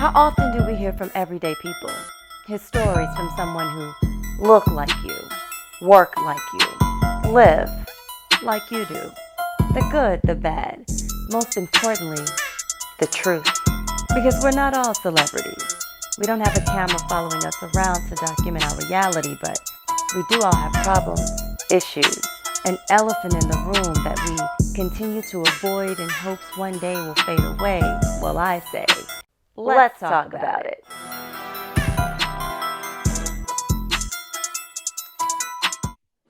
How often do we hear from everyday people? Hear stories from someone who look like you, work like you, live like you do. The good, the bad, most importantly, the truth. Because we're not all celebrities. We don't have a camera following us around to document our reality, but we do all have problems, issues, an elephant in the room that we continue to avoid in hopes one day will fade away. Well, I say, let's talk about it.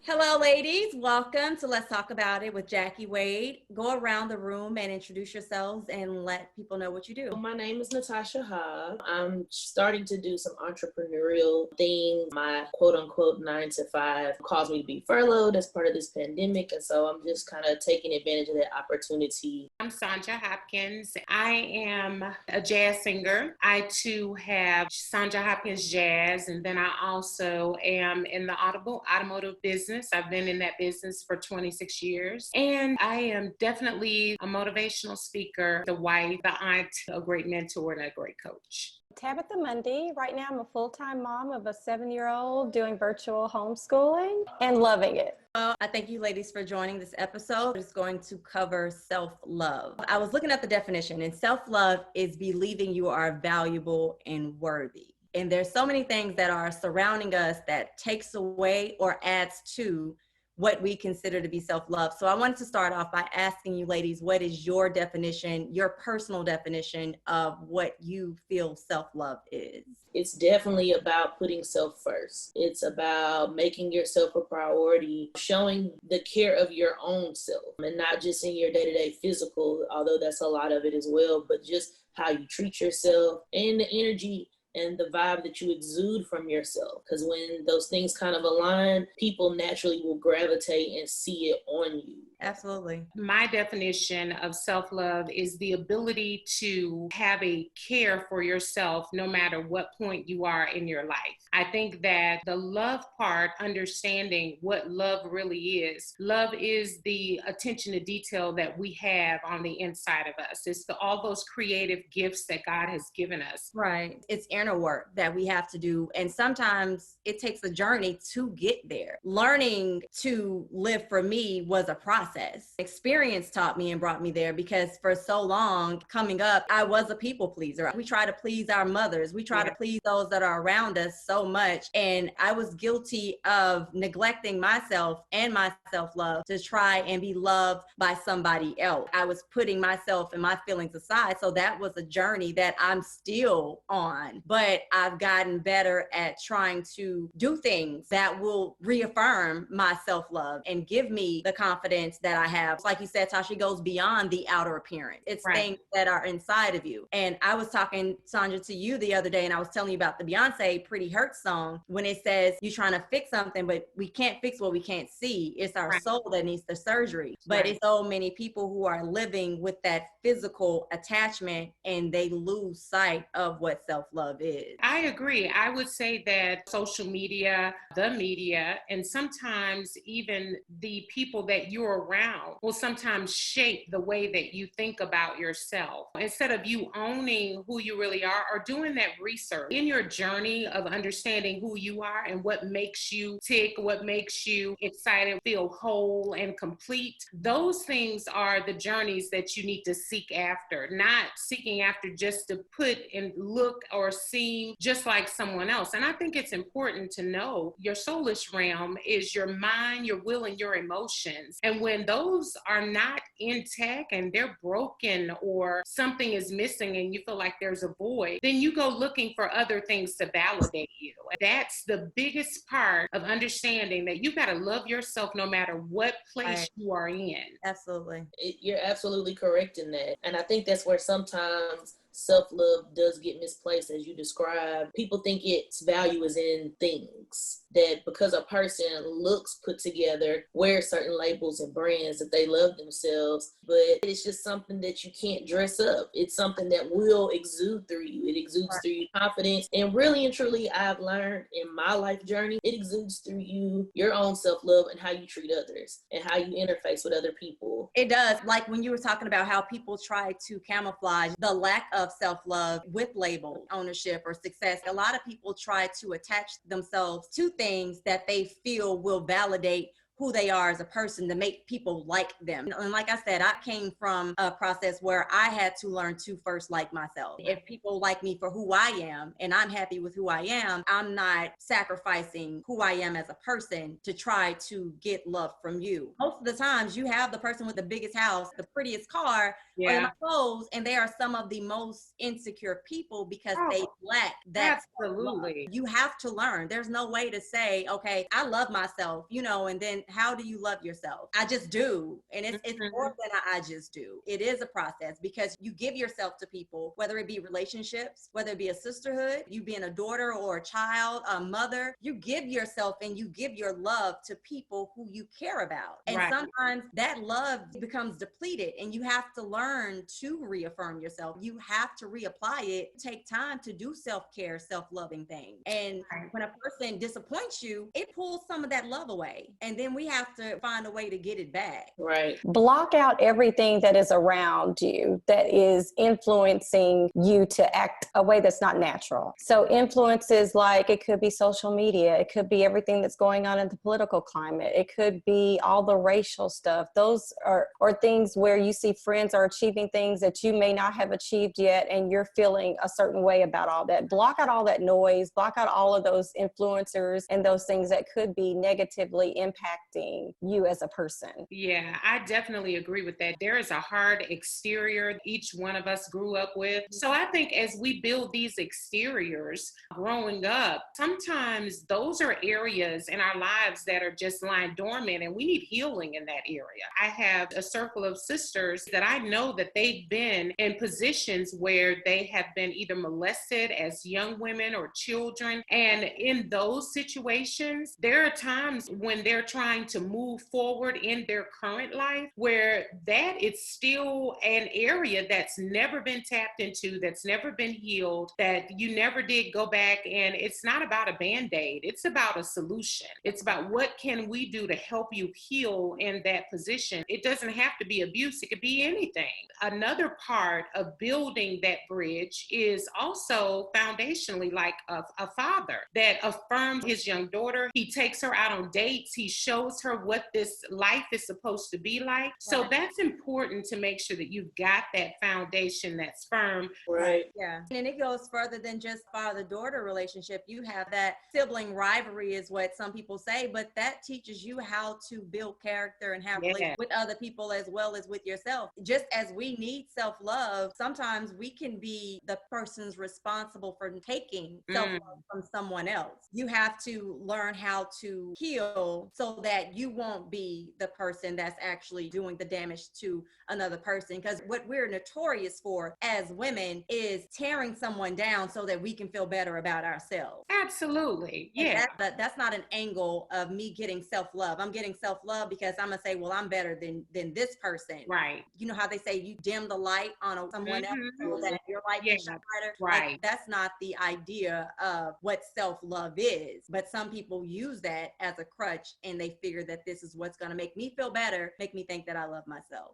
Hello, ladies. Welcome to Let's Talk About It with Jackie Wade. Go around the room and introduce yourselves and let people know what you do. My name is Natasha Ha. I'm starting to do some entrepreneurial things. My quote-unquote 9-to-5 caused me to be furloughed as part of this pandemic, and so I'm just kind of taking advantage of that opportunity. I'm Sandra Hopkins. I am a jazz singer. I too have Sandra Hopkins Jazz, and then I also am in the automotive business. I've been in that business for 26 years. And I am definitely a motivational speaker, the wife, the aunt, a great mentor, and a great coach. Tabitha Mundy. Right now I'm a full-time mom of a 7-year-old doing virtual homeschooling and loving it. Well, I thank you ladies for joining this episode. It's going to cover self-love. I was looking at the definition, and self-love is believing you are valuable and worthy. And there's so many things that are surrounding us that takes away or adds to what we consider to be self-love. So I wanted to start off by asking you ladies, what is your definition, your personal definition of what you feel self-love is? It's definitely about putting self first. It's about making yourself a priority, showing the care of your own self, and not just in your day-to-day physical, although that's a lot of it as well, but just how you treat yourself and the energy and the vibe that you exude from yourself. Because when those things kind of align, people naturally will gravitate and see it on you. Absolutely. My definition of self-love is the ability to have a care for yourself no matter what point you are in your life. I think that the love part, understanding what love really is. Love is the attention to detail that we have on the inside of us. It's all those creative gifts that God has given us. Right. It's inner work that we have to do. And sometimes it takes a journey to get there. Learning to live for me was a process. Experience taught me and brought me there, because for so long coming up, I was a people pleaser. We try to please our mothers. We try to please those that are around us so much. And I was guilty of neglecting myself and my self-love to try and be loved by somebody else. I was putting myself and my feelings aside. So that was a journey that I'm still on. But I've gotten better at trying to do things that will reaffirm my self-love and give me the confidence that I have. Like you said, Tasha, goes beyond the outer appearance. It's things that are inside of you. And I was talking, Sandra, to you the other day, and I was telling you about the Beyonce Pretty Hurt song, when it says you're trying to fix something, but we can't fix what we can't see. It's our soul that needs the surgery. But it's so many people who are living with that physical attachment, and they lose sight of what self-love is. I agree. I would say that social media, the media, and sometimes even the people that you're around will sometimes shape the way that you think about yourself. Instead of you owning who you really are or doing that research in your journey of understanding who you are and what makes you tick, what makes you excited, feel whole and complete, those things are the journeys that you need to seek after, not seeking after just to put and look or seem just like someone else. And I think it's important to know your soulish realm is your mind, your will, and your emotions. And when those are not intact and they're broken or something is missing and you feel like there's a void, then you go looking for other things to validate you. That's the biggest part of understanding that you got to love yourself no matter what place you are in. Absolutely. You're absolutely correct in that. And I think that's where sometimes self-love does get misplaced, as you described. People think its value is in things, that because a person looks put together, wears certain labels and brands, that they love themselves. But it's just something that you can't dress up. It's something that will exude through you. It exudes through you confidence. And really and truly, I've learned in my life journey, it exudes through you, your own self-love, and how you treat others and how you interface with other people. It does. Like when you were talking about how people try to camouflage the lack of of self-love with label ownership or success. A lot of people try to attach themselves to things that they feel will validate who they are as a person to make people like them. And like I said, I came from a process where I had to learn to first like myself. If people like me for who I am and I'm happy with who I am, I'm not sacrificing who I am as a person to try to get love from you. Most of the times you have the person with the biggest house, the prettiest car, or the most clothes, and they are some of the most insecure people because they lack that. Absolutely. You have to learn. There's no way to say, okay, I love myself, and then how do you love yourself? I just do. And it's more than I just do. It is a process because you give yourself to people, whether it be relationships, whether it be a sisterhood, you being a daughter or a child, a mother, you give yourself and you give your love to people who you care about. And sometimes that love becomes depleted and you have to learn to reaffirm yourself. You have to reapply it. Take time to do self-care, self-loving things. And when a person disappoints you, it pulls some of that love away. And then we have to find a way to get it back. Right. Block out everything that is around you that is influencing you to act a way that's not natural. So influences like it could be social media. It could be everything that's going on in the political climate. It could be all the racial stuff. Those are or things where you see friends are achieving things that you may not have achieved yet and you're feeling a certain way about all that. Block out all that noise. Block out all of those influencers and those things that could be negatively impacting you as a person. Yeah, I definitely agree with that. There is a hard exterior each one of us grew up with. So I think as we build these exteriors growing up, sometimes those are areas in our lives that are just lying dormant and we need healing in that area. I have a circle of sisters that I know that they've been in positions where they have been either molested as young women or children. And in those situations, there are times when they're trying to move forward in their current life where that is still an area that's never been tapped into, that's never been healed, that you never did go back. And it's not about a Band-Aid. It's about a solution. It's about what can we do to help you heal in that position. It doesn't have to be abuse. It could be anything. Another part of building that bridge is also foundationally like a father that affirms his young daughter. He takes her out on dates. He shows her what this life is supposed to be like. So that's important to make sure that you've got that foundation that's firm. Right. Yeah. And it goes further than just father-daughter relationship. You have that sibling rivalry is what some people say, but that teaches you how to build character and have relationships with other people as well as with yourself. Just as we need self-love, sometimes we can be the person's responsible for taking self-love from someone else. You have to learn how to heal so that you won't be the person that's actually doing the damage to another person. Because what we're notorious for as women is tearing someone down so that we can feel better about ourselves. Absolutely. Yeah. That's not an angle of me getting self-love. I'm getting self-love because I'm going to say, well, I'm better than this person. Right. You know how they say you dim the light on someone else so that your light can shine brighter? Right. Like, that's not the idea of what self-love is. But some people use that as a crutch and they figure that this is what's going to make me feel better, make me think that I love myself.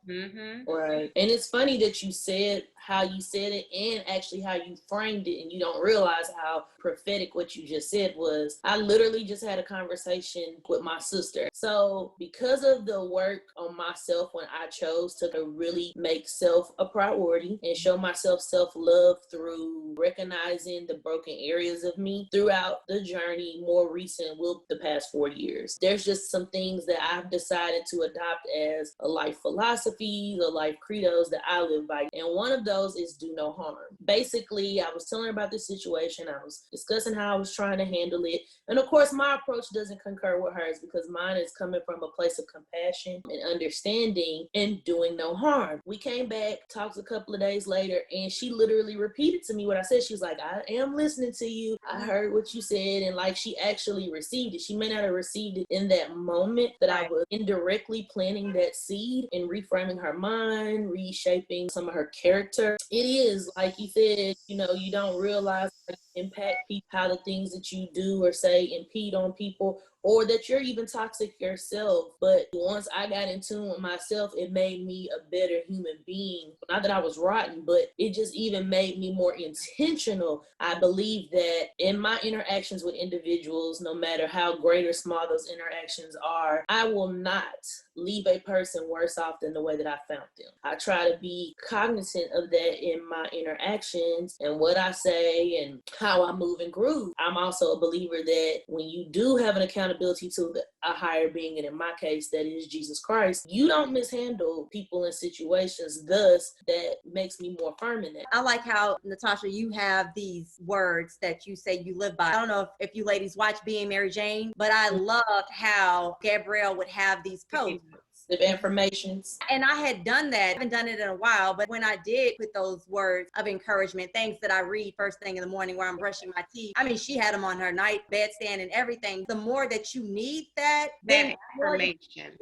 Right. And it's funny that you said how you said it and actually how you framed it, and you don't realize how prophetic what you just said was. I literally just had a conversation with my sister. So because of the work on myself when I chose to really make self a priority and show myself self-love through recognizing the broken areas of me throughout the journey, more recent, the past 4 years, there's just some things that I've decided to adopt as a life philosophy, the life credos that I live by. And one of those is do no harm. Basically, I was telling her about this situation. I was discussing how I was trying to handle it. And of course, my approach doesn't concur with hers because mine is coming from a place of compassion and understanding and doing no harm. We came back, talked a couple of days later, and she literally repeated to me what I said. She was like, I am listening to you. I heard what you said. And like, she actually received it. She may not have received it in that moment that I was indirectly planting that seed and reframing her mind, reshaping some of her character. It is, like you said, you don't realize how you impact people, how the things that you do or say impede on people or that you're even toxic yourself. But once I got in tune with myself, it made me a better human being. Not that I was rotten, but it just even made me more intentional. I believe that in my interactions with individuals, no matter how great or small those interactions are, I will not leave a person worse off than the way that I found them. I try to be cognizant of that in my interactions and what I say and how I move and groove. I'm also a believer that when you do have an accountability to a higher being, and in my case, that is Jesus Christ, you don't mishandle people in situations. Thus, that makes me more firm in that. I like how, Natasha, you have these words that you say you live by. I don't know if you ladies watch Being Mary Jane, but I loved how Gabrielle would have these posts of affirmations. And I had done that. I haven't done it in a while, but when I did put those words of encouragement, things that I read first thing in the morning while I'm brushing my teeth, I mean, she had them on her night bedstand and everything. The more that you need that information.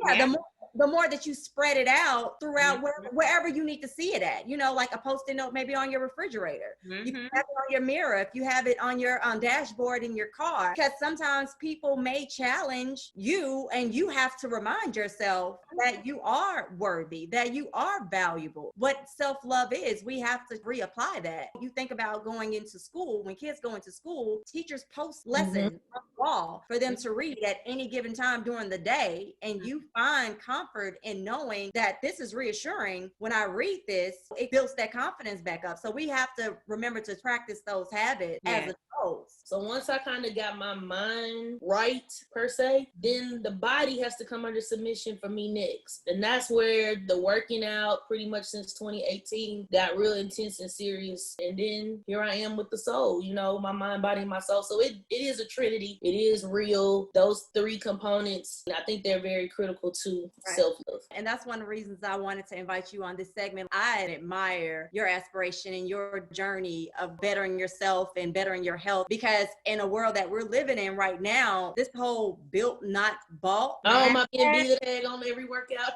The more that you spread it out throughout wherever you need to see it at, like a post-it note, maybe on your refrigerator. You can have it on your mirror. If you have it on your dashboard in your car, because sometimes people may challenge you and you have to remind yourself that you are worthy, that you are valuable. What self-love is, we have to reapply that. You think about going into school, when kids go into school, teachers post lessons on the wall for them to read at any given time during the day, and you find comfort in knowing that this is reassuring. When I read this, it builds that confidence back up. So we have to remember to practice those habits as adults. So once I kind of got my mind right, per se, then the body has to come under submission for me next. And that's where the working out pretty much since 2018 got real intense and serious. And then here I am with the soul, my mind, body, and my soul. So it is a trinity. It is real. Those three components, I think they're very critical to self-love. And that's one of the reasons I wanted to invite you on this segment. I admire your aspiration and your journey of bettering yourself and bettering your health, because in a world that we're living in right now, this whole built not bought. Oh, my PNB tag on every workout.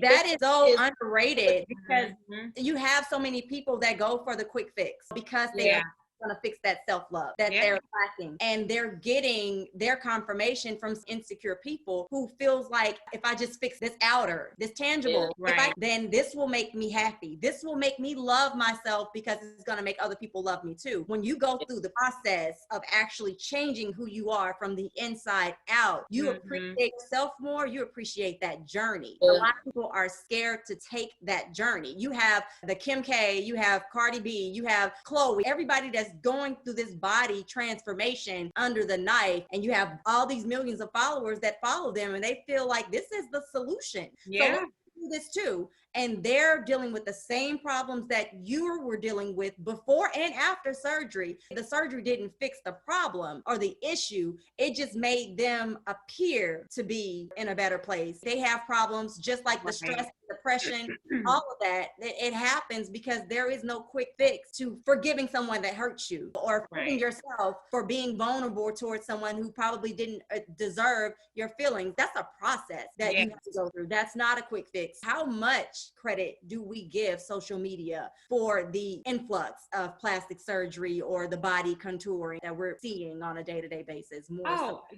That is so underrated, because you have so many people that go for the quick fix because they are going to fix that self-love that they're lacking, and they're getting their confirmation from insecure people who feels like, if I just fix this outer, this tangible, then this will make me happy, this will make me love myself, because it's going to make other people love me too. When you go through the process of actually changing who you are from the inside out, you appreciate yourself more, you appreciate that journey. A lot of people are scared to take that journey. You have the Kim K, you have Cardi B, you have Chloe, everybody that's going through this body transformation under the knife, and you have all these millions of followers that follow them, and they feel like this is the solution. So let's do this too. And they're dealing with the same problems that you were dealing with before and after surgery. The surgery didn't fix the problem or the issue. It just made them appear to be in a better place. They have problems just like the stress, depression, all of that. It happens because there is no quick fix to forgiving someone that hurts you, or forgiving yourself for being vulnerable towards someone who probably didn't deserve your feelings. That's a process that you have to go through. That's not a quick fix. How much credit do we give social media for the influx of plastic surgery or the body contouring that we're seeing on a day-to-day basis?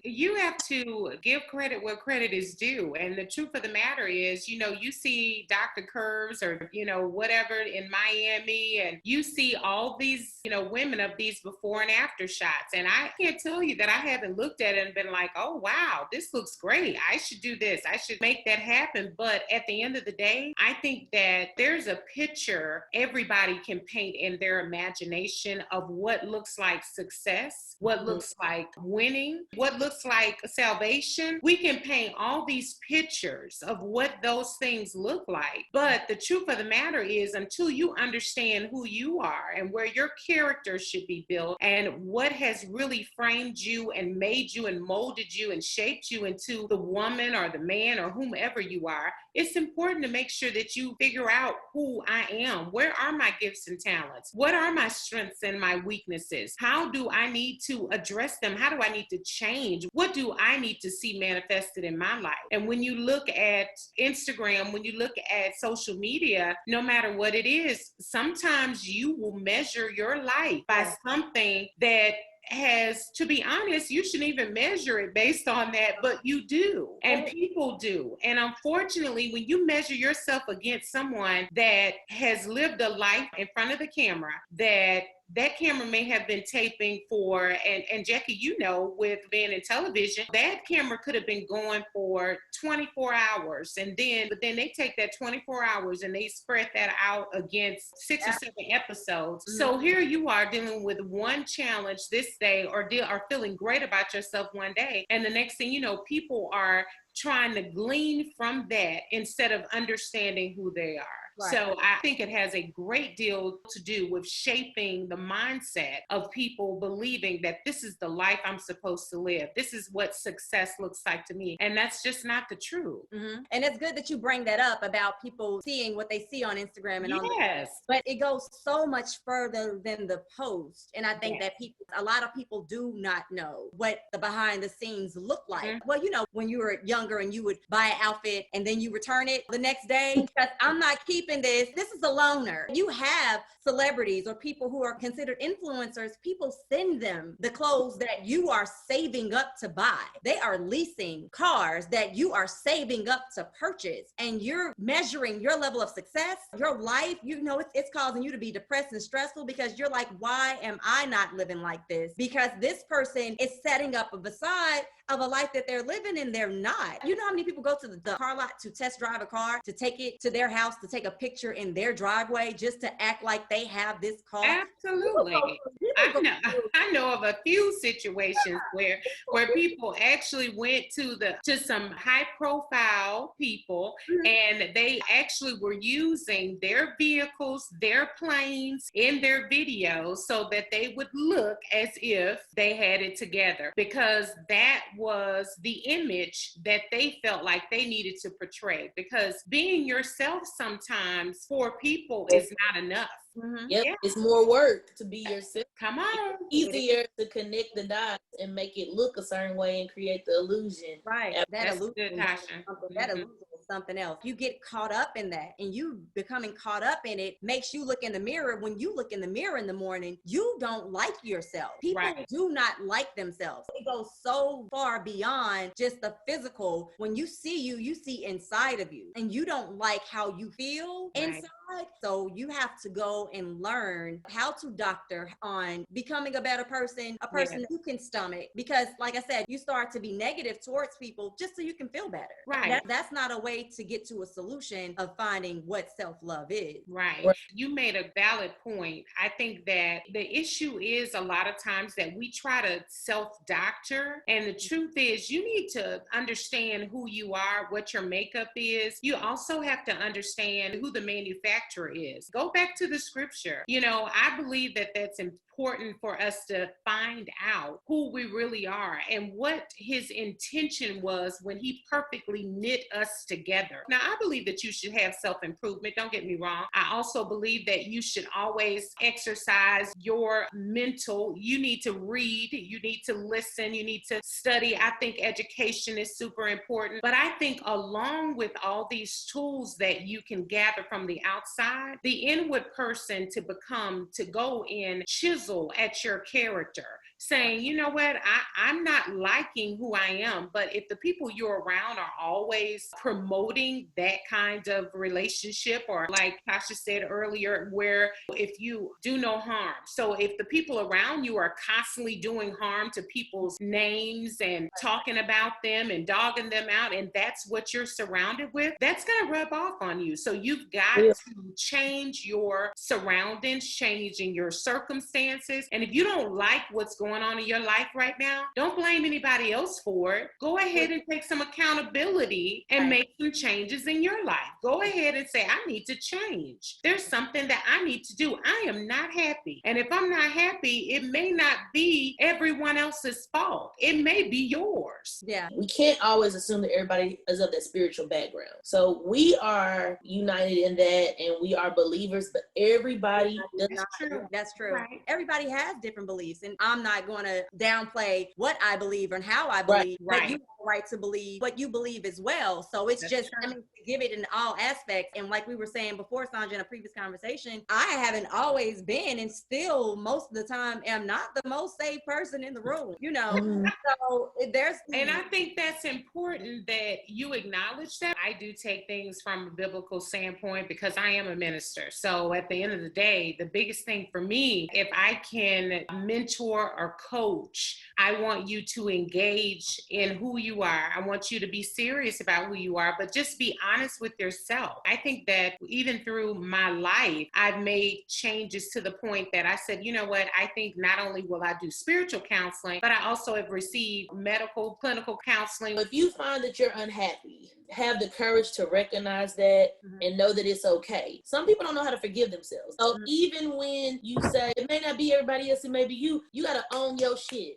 You have to give credit where credit is due. And the truth of the matter is, you see Dr. Curves or, whatever in Miami, and you see all these, women of these before and after shots. And I can't tell you that I haven't looked at it and been like, oh, wow, this looks great. I should do this. I should make that happen. But at the end of the day, I think that there's a picture everybody can paint in their imagination of what looks like success, what looks like winning, what looks like salvation. We can paint all these pictures of what those things look like. But the truth of the matter is, until you understand who you are and where your character should be built and what has really framed you and made you and molded you and shaped you into the woman or the man or whomever you are, it's important to make sure that you figure out who I am. Where are my gifts and talents? What are my strengths and my weaknesses? How do I need to address them? How do I need to change? What do I need to see manifested in my life? And when you look at Instagram, when you look at social media, no matter what it is, sometimes you will measure your life by something that has, to be honest, you shouldn't even measure it based on that, but you do, and people do. And unfortunately, when you measure yourself against someone that has lived a life in front of the camera, that camera may have been taping for, and Jackie, you know, with being in television, that camera could have been going for 24 hours. But then they take that 24 hours and they spread that out against 6 or 7 episodes. Mm-hmm. So here you are dealing with one challenge this day, or feeling great about yourself one day. And the next thing you know, people are trying to glean from that instead of understanding who they are. Right. So I think it has a great deal to do with shaping the mindset of people believing that this is the life I'm supposed to live. This is what success looks like to me. And that's just not the truth. Mm-hmm. And it's good that you bring that up about people seeing what they see on Instagram and but it goes so much further than the post. And I think that a lot of people do not know what the behind the scenes look like. Mm-hmm. Well, you know, when you were younger and you would buy an outfit and then you return it the next day, because I'm not keeping this is a loaner. You have celebrities or people who are considered influencers, people send them the clothes that you are saving up to buy. They are leasing cars that you are saving up to purchase, and you're measuring your level of success, your life. You know, it's causing you to be depressed and stressful because you're like, why am I not living like this? Because this person is setting up a facade of a life that they're living and they're not. You know how many people go to the car lot to test drive a car, to take it to their house, to take a picture in their driveway just to act like they have this car? Absolutely. I know of a few situations where people actually went to some high profile people, and they actually were using their vehicles, their planes in their videos so that they would look as if they had it together, because that was the image that they felt like they needed to portray. Because being yourself sometimes for people is not enough. Mm-hmm. Yep, yeah. It's more work to be yourself. Come on. It's easier to connect the dots and make it look a certain way and create the illusion. Right. That illusion is something else. You get caught up in that, and you becoming caught up in it makes you look in the mirror. When you look in the mirror in the morning, you don't like yourself. People do not like themselves. It goes so far beyond just the physical. When you see you see inside of you, and you don't like how you feel inside. So you have to go and learn how to doctor on becoming a better person, a person that you can stomach. Because like I said, you start to be negative towards people just so you can feel better. Right. That's not a way to get to a solution of finding what self-love is. Right. You made a valid point. I think that the issue is a lot of times that we try to self-doctor. And the truth is, you need to understand who you are, what your makeup is. You also have to understand who the manufacturer is. Go back to the scripture. You know, I believe that that's important for us to find out who we really are and what his intention was when he perfectly knit us together. Now, I believe that you should have self-improvement. Don't get me wrong. I also believe that you should always exercise your mental. You need to read. You need to listen. You need to study. I think education is super important. But I think along with all these tools that you can gather from the outside, the inward person to go in, chisel at your character, saying, you know what, I'm not liking who I am, but if the people you're around are always promoting that kind of relationship, or like Tasha said earlier, where if you do no harm. So if the people around you are constantly doing harm to people's names and talking about them and dogging them out, and that's what you're surrounded with, that's going to rub off on you. So you've got to change your surroundings, changing your circumstances. And if you don't like what's going on in your life right now, don't blame anybody else for it. Go ahead and take some accountability and make some changes in your life. Go ahead and say, I need to change. There's something that I need to do. I am not happy. And if I'm not happy, it may not be everyone else's fault. It may be yours. Yeah. We can't always assume that everybody is of that spiritual background. So we are united in that, and we are believers, but everybody That's true. Right. Everybody has different beliefs, and I'm not not going to downplay what I believe and how I believe, Right. but you have the right to believe what you believe as well. So it's just, I mean, to give it in all aspects. And like we were saying before, Sandra, in a previous conversation, I haven't always been, and still most of the time am not the most safe person in the room, you know? So there's, and I think that's important that you acknowledge that. I do take things from a biblical standpoint because I am a minister. So at the end of the day, the biggest thing for me, if I can mentor or coach, I want you to engage in who you are. I want you to be serious about who you are, but just be honest with yourself. I think that even through my life, I've made changes to the point that I said, you know what, I think not only will I do spiritual counseling, but I also have received medical, clinical counseling. If you find that you're unhappy, have the courage to recognize that and know that it's okay. Some people don't know how to forgive themselves. So even when you say, it may not be everybody else, it may be you, you got to own your shit.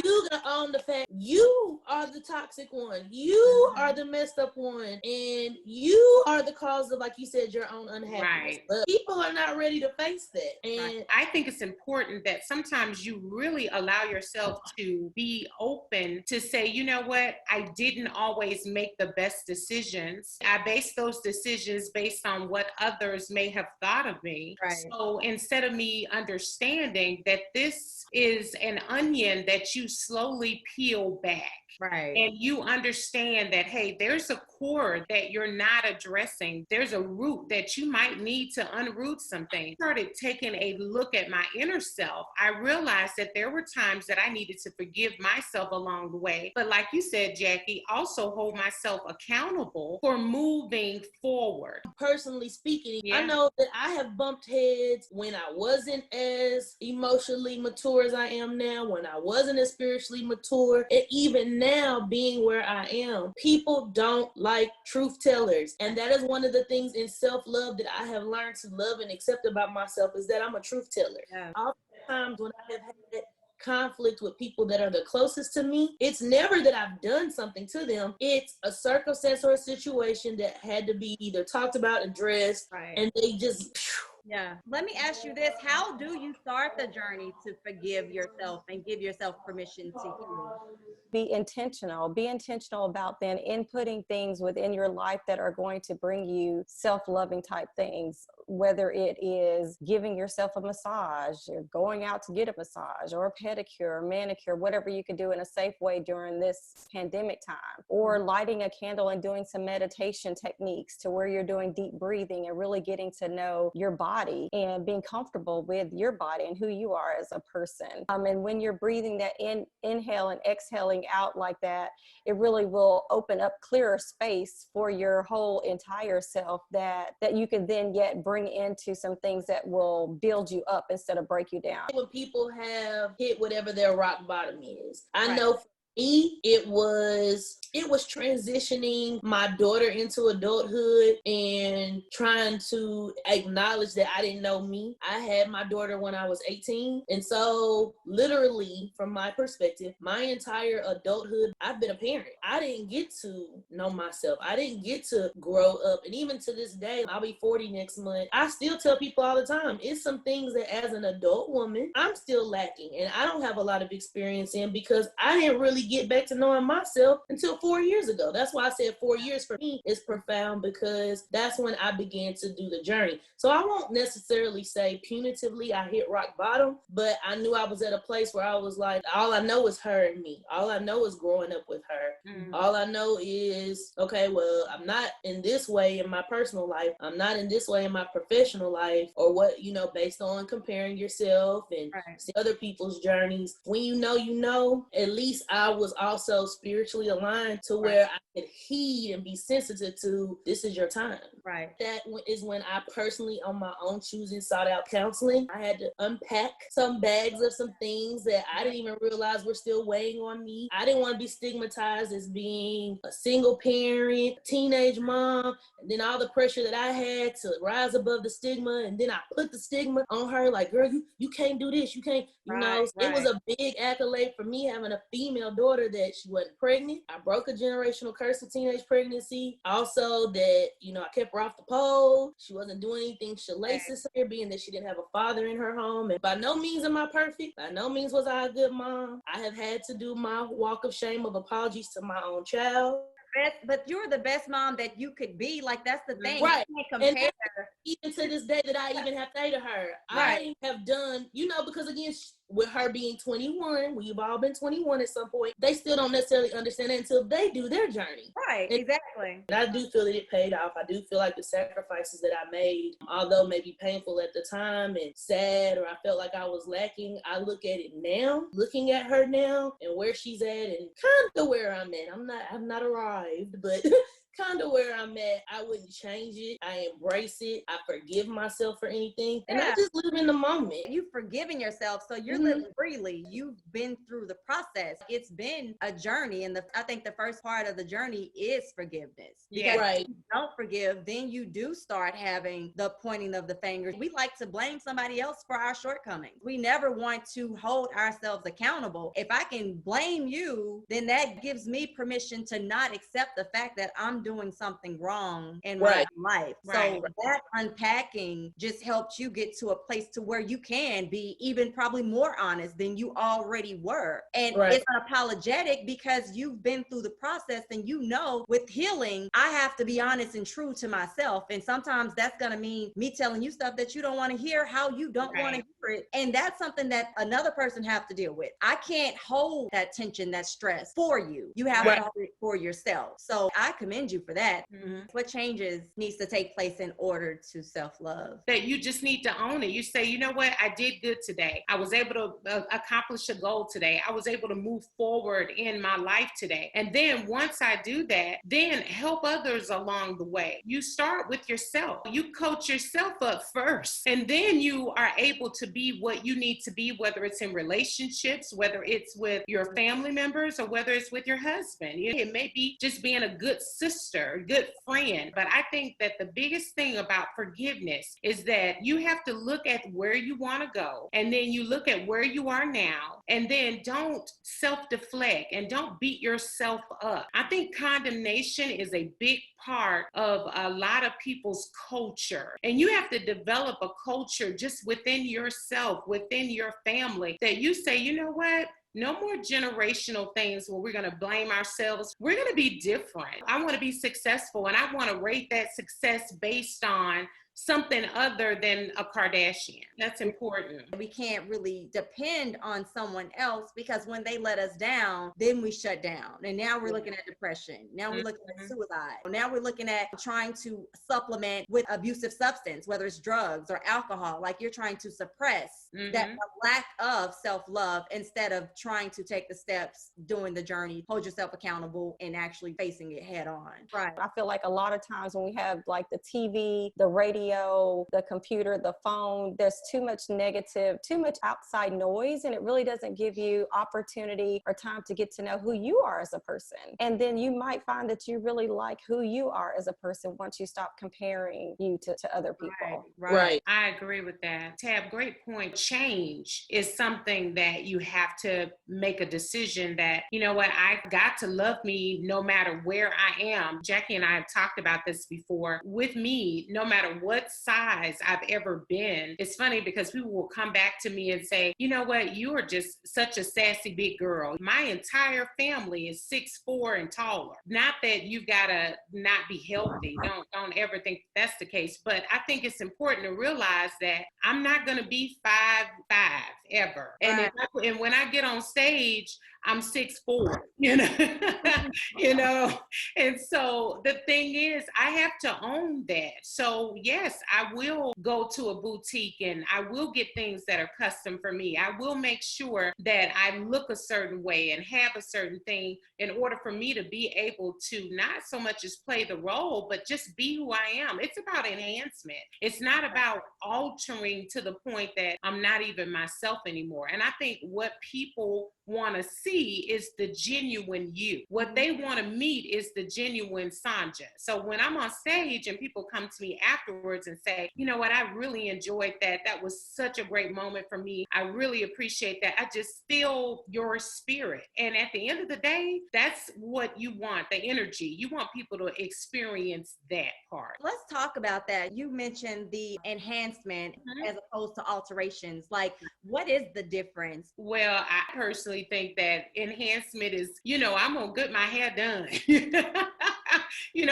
You got to own the fact you are the toxic one. You are the messed up one. And you are the cause of, like you said, your own unhappiness. Right. But people are not ready to face that. And I think it's important that sometimes you really allow yourself to be open to say, you know what, I didn't always make the best decisions. I base those decisions based on what others may have thought of me. Right. So instead of me understanding that this is an onion that you slowly peel back, right. and you understand that, hey, there's a cord that you're not addressing. There's a root that you might need to unroot something. I started taking a look at my inner self. I realized that there were times that I needed to forgive myself along the way. But like you said, Jackie, also hold myself accountable for moving forward. Personally speaking, I know that I have bumped heads when I wasn't as emotionally mature as I am now, when I wasn't as spiritually mature, and even now being where I am. People don't like truth tellers. And that is one of the things in self-love that I have learned to love and accept about myself, is that I'm a truth teller. Yeah. Oftentimes when I have had conflict with people that are the closest to me, it's never that I've done something to them. It's a circumstance or a situation that had to be either talked about, addressed, and they just... Yeah. Let me ask you this. How do you start the journey to forgive yourself and give yourself permission to heal? Be intentional. Be intentional about then inputting things within your life that are going to bring you self-loving type things, whether it is giving yourself a massage or going out to get a massage or a pedicure or manicure, whatever you can do in a safe way during this pandemic time, or lighting a candle and doing some meditation techniques to where you're doing deep breathing and really getting to know your body and being comfortable with your body and who you are as a person. And when you're breathing that inhale and exhaling out like that, it really will open up clearer space for your whole entire self that you can then yet bring into some things that will build you up instead of break you down. When people have hit whatever their rock bottom is, I know for me, it was transitioning my daughter into adulthood and trying to acknowledge that I didn't know me. I had my daughter when I was 18. And so literally from my perspective, my entire adulthood, I've been a parent. I didn't get to know myself. I didn't get to grow up. And even to this day, I'll be 40 next month. I still tell people all the time, it's some things that as an adult woman, I'm still lacking. And I don't have a lot of experience in, because I didn't really get back to knowing myself until 4 years ago. That's why I said 4 years for me is profound, because that's when I began to do the journey. So I won't necessarily say punitively I hit rock bottom, but I knew I was at a place where I was like, all I know is her and me. All I know is growing up with her. All I know is, okay, well, I'm not in this way in my personal life. I'm not in this way in my professional life, or what, based on comparing yourself and see other people's journeys. When you know, at least I was also spiritually aligned to where I could heed and be sensitive to, this is your time. That is when I personally, on my own choosing, sought out counseling. I had to unpack some bags of some things that I didn't even realize were still weighing on me. I didn't want to be stigmatized as being a single parent, teenage mom, and then all the pressure that I had to rise above the stigma, and then I put the stigma on her, like, girl, you can't do this, you can't, It was a big accolade for me having a female daughter that she wasn't pregnant. I broke a generational curse of teenage pregnancy. Also that, you know, I kept her off the pole. She wasn't doing anything salacious here, being that she didn't have a father in her home. And by no means am I perfect. By no means was I a good mom. I have had to do my walk of shame of apologies to my own child. But you're the best mom that you could be. Like, that's the thing. Right. You can't compare. Even to this day that I even have to say to her, Right. I have done, you know, because again, with her being 21, we've all been 21 at some point, they still don't necessarily understand it until they do their journey. Right, exactly. And I do feel that it paid off. I do feel like the sacrifices that I made, although maybe painful at the time and sad, or I felt like I was lacking, I look at it now, looking at her now and where she's at and kind of where I'm at. I'm not arrived, but kind of where I'm at. I wouldn't change it. I embrace it. I forgive myself for anything. And I just live in the moment. You've forgiven yourself, so you're living freely. You've been through the process. It's been a journey. And I think the first part of the journey is forgiveness. Because if you don't forgive, then you do start having the pointing of the fingers. We like to blame somebody else for our shortcomings. We never want to hold ourselves accountable. If I can blame you, then that gives me permission to not accept the fact that I'm doing something wrong in my life. So that unpacking just helps you get to a place to where you can be even probably more honest than you already were. And it's unapologetic because you've been through the process, and you know with healing, I have to be honest and true to myself. And sometimes that's going to mean me telling you stuff that you don't want to hear, how you don't want to hear it. And that's something that another person have to deal with. I can't hold that tension, that stress for you. You have to hold it for yourself. So I commend you for that. What changes needs to take place in order to self-love? That you just need to own it. You say, you know what? I did good today. I was able to accomplish a goal today. I was able to move forward in my life today. And then once I do that, then help others along the way. You start with yourself. You coach yourself up first. And then you are able to be what you need to be, whether it's in relationships, whether it's with your family members, or whether it's with your husband. It may be just being a good sister, good friend. But I think that the biggest thing about forgiveness is that you have to look at where you want to go, and then you look at where you are now, and then don't self-deflect and don't beat yourself up. I think condemnation is a big part of a lot of people's culture, and you have to develop a culture just within yourself, within your family, that you say, you know what? No more generational things where we're going to blame ourselves. We're going to be different. I want to be successful, and I want to rate that success based on something other than a Kardashian. That's important. We can't really depend on someone else, because when they let us down, then we shut down. And now we're looking at depression. Now we're looking at suicide. Now we're looking at trying to supplement with abusive substance, whether it's drugs or alcohol. Like, you're trying to suppress that lack of self-love instead of trying to take the steps, doing the journey, hold yourself accountable, and actually facing it head on. Right. I feel like a lot of times when we have like the TV, the radio, the computer, the phone, there's too much negative, too much outside noise, and it really doesn't give you opportunity or time to get to know who you are as a person. And then you might find that you really like who you are as a person once you stop comparing you to other people. Right. I agree with that. Tab, great point. Change is something that you have to make a decision that, you know what, I got to love me no matter where I am. Jackie and I have talked about this before. With me, no matter what size I've ever been, it's funny because people will come back to me and say, you know what, you are just such a sassy big girl. My entire family is 6'4" and taller. Not that you've got to not be healthy. Don't ever think that's the case. But I think it's important to realize that I'm not going to be 5'5" ever. And, and when I get on stage, I'm 6'4", you know, you know. And so the thing is, I have to own that. So yes, I will go to a boutique and I will get things that are custom for me. I will make sure that I look a certain way and have a certain thing in order for me to be able to not so much as play the role, but just be who I am. It's about enhancement. It's not about altering to the point that I'm not even myself anymore. And I think what people want to see is the genuine you. What they want to meet is the genuine Sanja. So when I'm on stage and people come to me afterwards and say, you know what, I really enjoyed that. That was such a great moment for me. I really appreciate that. I just feel your spirit. And at the end of the day, that's what you want, the energy. You want people to experience that part. Let's talk about that. You mentioned the enhancement as opposed to alterations. Like, what is the difference? Well, I personally think that enhancement is, I'm going to get my hair done.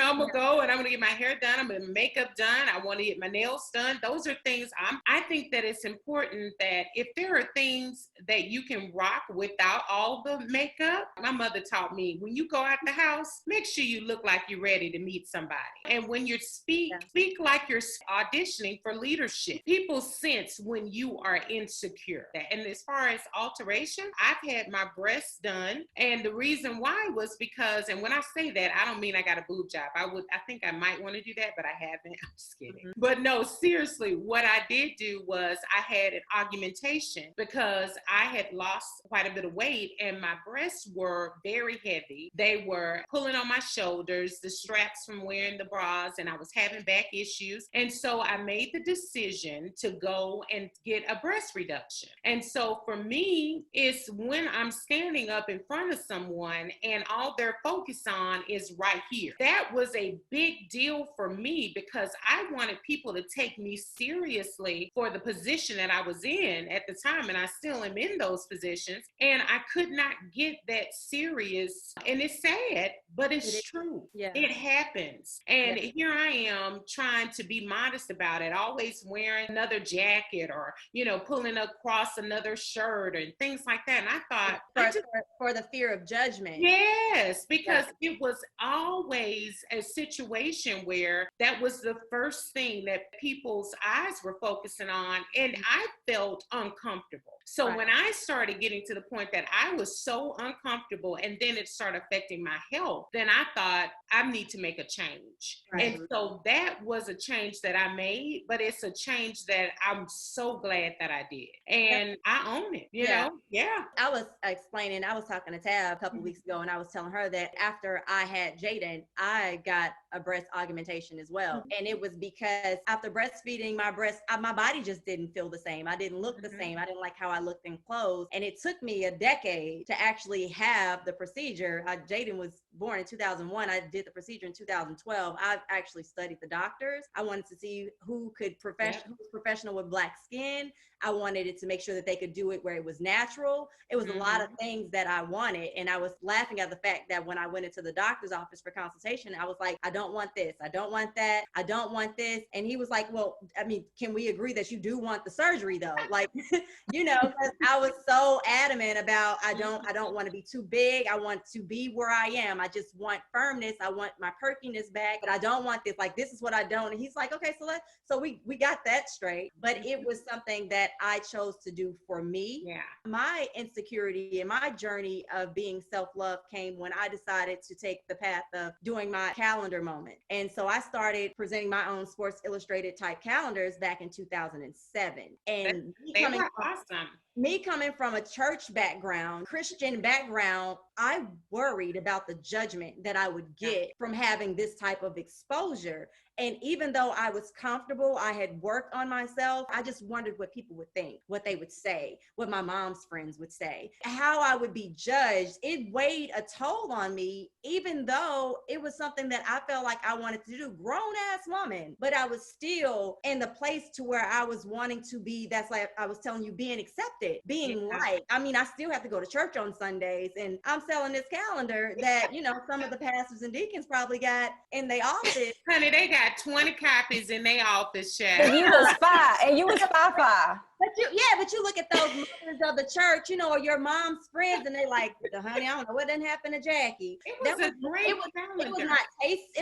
I'm going to go and I'm going to get my hair done. I'm going to makeup done. I want to get my nails done. Those are things I think that it's important that if there are things that you can rock without all the makeup, my mother taught me, when you go out the house, make sure you look like you're ready to meet somebody. And when you speak like you're auditioning for leadership. People sense when you are insecure. And as far as alteration, I've had my breasts done. And the reason why was because, and when I say that, I don't mean I got a boob job. I think I might want to do that, but I haven't. I'm just kidding. But no, seriously, what I did do was I had an augmentation because I had lost quite a bit of weight and my breasts were very heavy. They were pulling on my shoulders, the straps from wearing the bras, and I was having back issues. And so I made the decision to go and get a breast reduction. And so for me, it's when I'm standing up in front of someone and all they're focused on is right here. That was a big deal for me because I wanted people to take me seriously for the position that I was in at the time, and I still am in those positions, and I could not get that serious. And it's sad, but it's true. Yeah. It happens. And here I am trying to be modest about it, always wearing another jacket or, pulling across another shirt and things like that. And I thought for the fear of judgment. Yes, because it was always a situation where that was the first thing that people's eyes were focusing on, and I felt uncomfortable. So when I started getting to the point that I was so uncomfortable and then it started affecting my health, then I thought I need to make a change. Right. And so that was a change that I made, but it's a change that I'm so glad that I did. And I own it, you know? Yeah. I was talking to Tab a couple weeks ago and I was telling her that after I had Jaden, I got a breast augmentation as well. And it was because after breastfeeding, my body just didn't feel the same. I didn't look the same. I didn't like how I looked in clothes. And it took me a decade to actually have the procedure. Jaden was born in 2001. I did the procedure in 2012. I've actually studied the doctors. I wanted to see who was professional with black skin. I wanted it to make sure that they could do it where it was natural. It was a lot of things that I wanted. And I was laughing at the fact that when I went into the doctor's office for consultation, I was like, I don't want this. I don't want that. I don't want this. And he was like, well, I mean, can we agree that you do want the surgery though? Like, because I was so adamant about, I don't want to be too big. I want to be where I am. I just want firmness. I want my perkiness back, but I don't want this. Like, this is what I don't. And he's like, okay, so we got that straight. But it was something that I chose to do for me. Yeah. My insecurity and my journey of being self-love came when I decided to take the path of doing my calendar moment. And so I started presenting my own Sports Illustrated type calendars back in 2007. And they were awesome. Me coming from a church background, Christian background, I worried about the judgment that I would get from having this type of exposure. And even though I was comfortable, I had worked on myself, I just wondered what people would think, what they would say, what my mom's friends would say, how I would be judged. It weighed a toll on me, even though it was something that I felt like I wanted to do, grown ass woman, but I was still in the place to where I was wanting to be, that's like I was telling you, being accepted, being liked. I mean, I still have to go to church on Sundays, and I'm selling this calendar that, some of the pastors and deacons probably got in their office. Honey, they got 20 copies in their office, chat. And you was spy. But you look at those mothers of the church, or your mom's friends, and they like, honey, I don't know what didn't happen to Jackie. It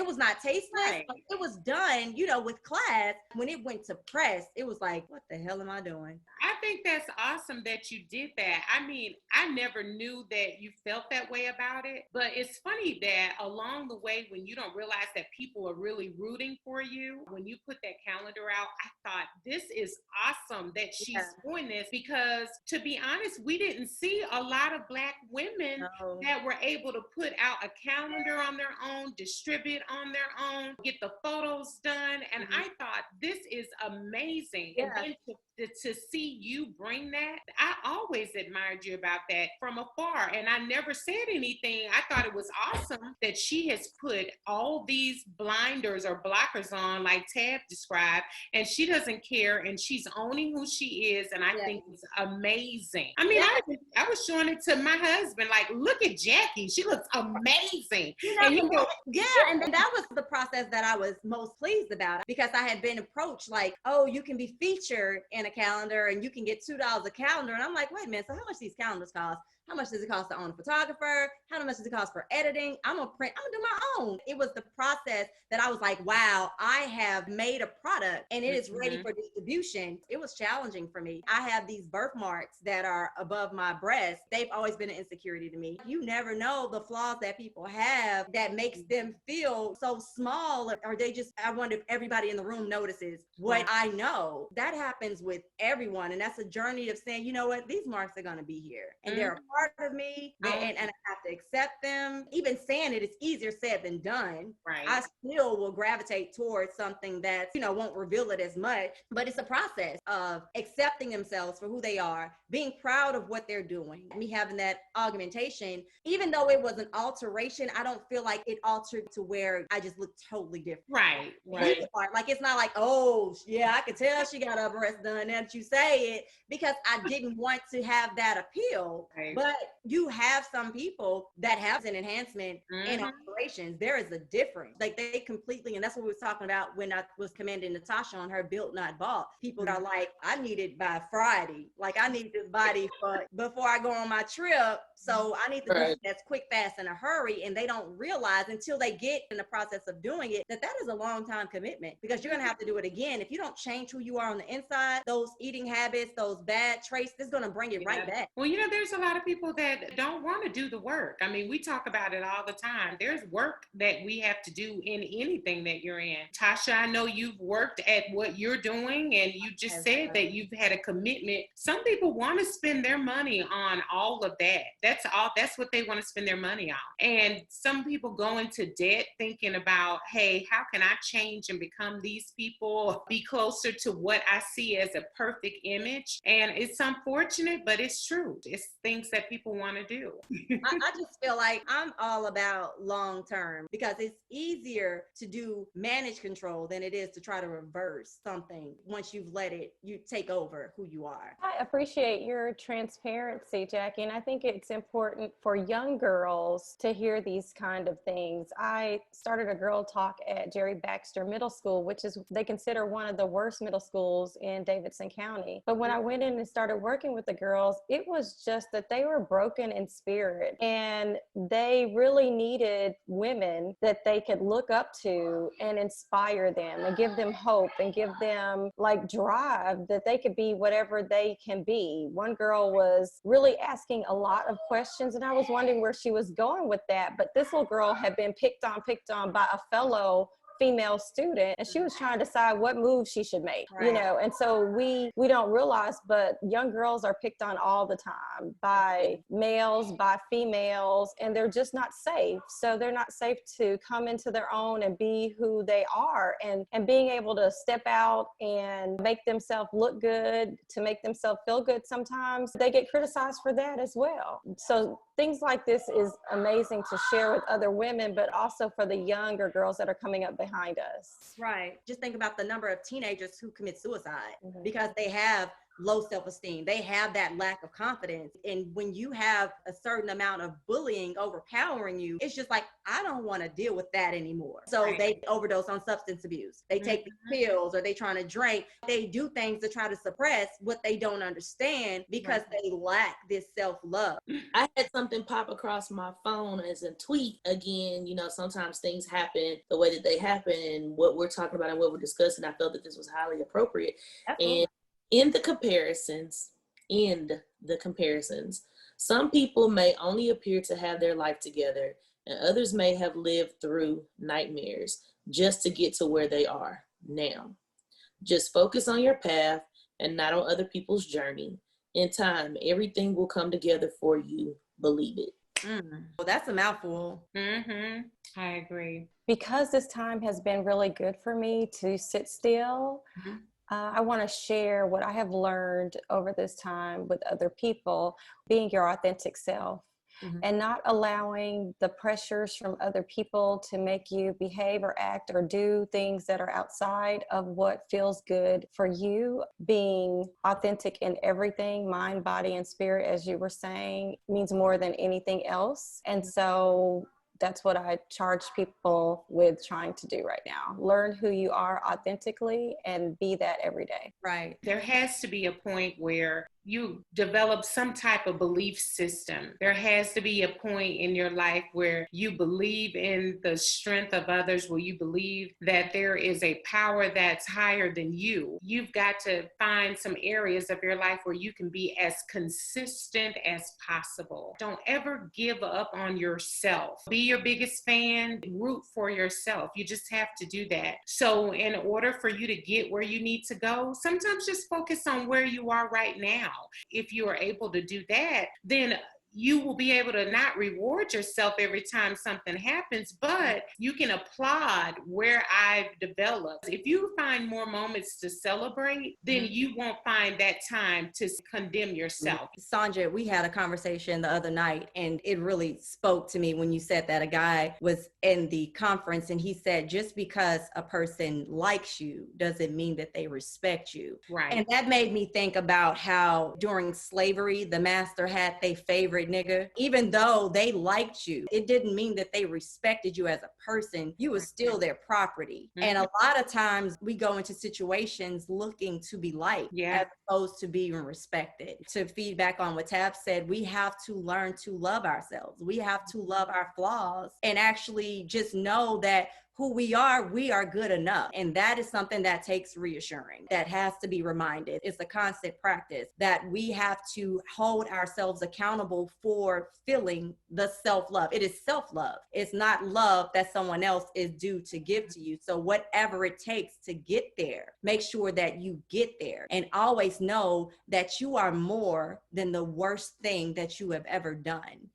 was not tasteless. Right. It was done, with class. When it went to press, it was like, what the hell am I doing? I think that's awesome that you did that. I mean, I never knew that you felt that way about it, but it's funny that along the way, when you don't realize that people are really rooting for you, when you put that calendar out, I thought this is awesome that she's doing this, because to be honest, we didn't see a lot of Black women that were able to put out a calendar on their own, distribute on their own, get the photos done. And I thought this is amazing. And then to see you bring that, I always admired you about that from afar. And I never said anything. I thought it was awesome that she has put all these blinders or blockers on, like Tab described, and she doesn't care, and she's owning who she is. And I think it's amazing. I mean, I was showing it to my husband, like, look at Jackie. She looks amazing. And you know, and that was the process that I was most pleased about, because I had been approached like, oh, you can be featured in a calendar and you can get $2 a calendar. And I'm like, wait a minute, so how much these calendars cost? How much does it cost to own a photographer? How much does it cost for editing? I'm gonna do my own. It was the process that I was like, wow, I have made a product and it is ready for distribution. It was challenging for me. I have these birthmarks that are above my breast. They've always been an insecurity to me. You never know the flaws that people have that makes them feel so small, or they just, I wonder if everybody in the room notices what I know. That happens with everyone. And that's a journey of saying, you know what, these marks are gonna be here. And they're a part of me, and I have to accept them. Even saying it is easier said than done. I still will gravitate towards something that, you know, won't reveal it as much, but it's a process of accepting themselves for who they are, being proud of what they're doing. Me having that augmentation, even though it was an alteration, I don't feel like it altered to where I just look totally different. Right. Like, it's not like, oh yeah, I could tell she got her breast done now that you say it, because I didn't want to have that appeal. But you have some people that have an enhancement in operations. There is a difference. Like, they completely, and that's what we were talking about when I was commending Natasha on her built not bought. People are like, I need it by Friday. Like, I need this body before I go on my trip. So I need to do it that's quick, fast, in a hurry. And they don't realize until they get in the process of doing it that is a long time commitment, because you're going to have to do it again. If you don't change who you are on the inside, those eating habits, those bad traits, it's going to bring it right back. Well, you know, there's a lot of people that don't want to do the work. I mean, we talk about it all the time. There's work that we have to do in anything that you're in. Tasha, I know you've worked at what you're doing, and you just said that you've had a commitment. Some people want to spend their money on all of that. That's what they want to spend their money on. And some people go into debt thinking about, hey, how can I change and become these people, be closer to what I see as a perfect image? And it's unfortunate, but it's true. It's things that people want to do. I just feel like I'm all about long term, because it's easier to do manage control than it is to try to reverse something once you've let it take over who you are. I appreciate your transparency, Jackie, and I think it's important for young girls to hear these kind of things. I started a girl talk at Jerry Baxter Middle School, which is, they consider one of the worst middle schools in Davidson County. But when I went in and started working with the girls, it was just that they were broken in spirit, and they really needed women that they could look up to and inspire them and give them hope and give them like drive that they could be whatever they can be. One girl was really asking a lot of questions, and I was wondering where she was going with that, but this little girl had been picked on by a fellow female student, and she was trying to decide what move she should make, you know. And so we don't realize, but young girls are picked on all the time by males, by females, and they're just not safe. So they're not safe to come into their own and be who they are, and being able to step out and make themselves look good, to make themselves feel good. Sometimes they get criticized for that as well. So things like this is amazing to share with other women, but also for the younger girls that are coming up behind us. Right. Just think about the number of teenagers who commit suicide because they have low self-esteem. They have that lack of confidence. And when you have a certain amount of bullying overpowering you, it's just like, I don't want to deal with that anymore. So they overdose on substance abuse. They take these pills, or they trying to drink. They do things to try to suppress what they don't understand because they lack this self-love. I had something pop across my phone as a tweet. Again, you know, sometimes things happen the way that they happen, and what we're talking about and what we're discussing, I felt that this was highly appropriate. Absolutely. And In the comparisons, end the comparisons. Some people may only appear to have their life together, and others may have lived through nightmares just to get to where they are now. Just focus on your path and not on other people's journey. In time, everything will come together for you. Believe it. Well, that's a mouthful. Mm-hmm. I agree. Because this time has been really good for me to sit still, Mm-hmm. I want to share what I have learned over this time with other people, being your authentic self. Mm-hmm. And not allowing the pressures from other people to make you behave or act or do things that are outside of what feels good for you. Being authentic in everything, mind, body, and spirit, as you were saying, means more than anything else. And so that's what I charge people with trying to do right now. Learn who you are authentically and be that every day. Right. There has to be a point where you develop some type of belief system. There has to be a point in your life where you believe in the strength of others, where you believe that there is a power that's higher than you. You've got to find some areas of your life where you can be as consistent as possible. Don't ever give up on yourself. Be your biggest fan, root for yourself. You just have to do that. So in order for you to get where you need to go, sometimes just focus on where you are right now. If you are able to do that, then you will be able to not reward yourself every time something happens, but you can applaud where I've developed. If you find more moments to celebrate, then you won't find that time to condemn yourself. Sandra, we had a conversation the other night, and it really spoke to me when you said that a guy was in the conference and he said, just because a person likes you doesn't mean that they respect you. Right. And that made me think about how during slavery, the master had their favorite nigga. Even though they liked you, it didn't mean that they respected you as a person. You were still their property. Mm-hmm. And a lot of times we go into situations looking to be liked as opposed to being respected. To feedback on what Tab said, we have to learn to love ourselves. We have to love our flaws and actually just know that who we are good enough. And that is something that takes reassuring, that has to be reminded. It's a constant practice that we have to hold ourselves accountable for feeling the self-love. It is self-love. It's not love that someone else is due to give to you. So whatever it takes to get there, make sure that you get there and always know that you are more than the worst thing that you have ever done.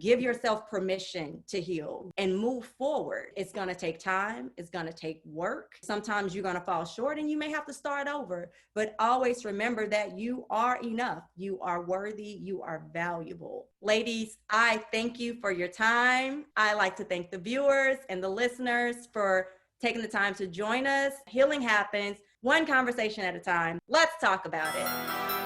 Give yourself permission to heal and move forward. It's going to take time. It's going to take work. Sometimes you're going to fall short and you may have to start over, but always remember that you are enough. You are worthy. You are valuable. Ladies, I thank you for your time. I like to thank the viewers and the listeners for taking the time to join us. Healing happens one conversation at a time. Let's talk about it.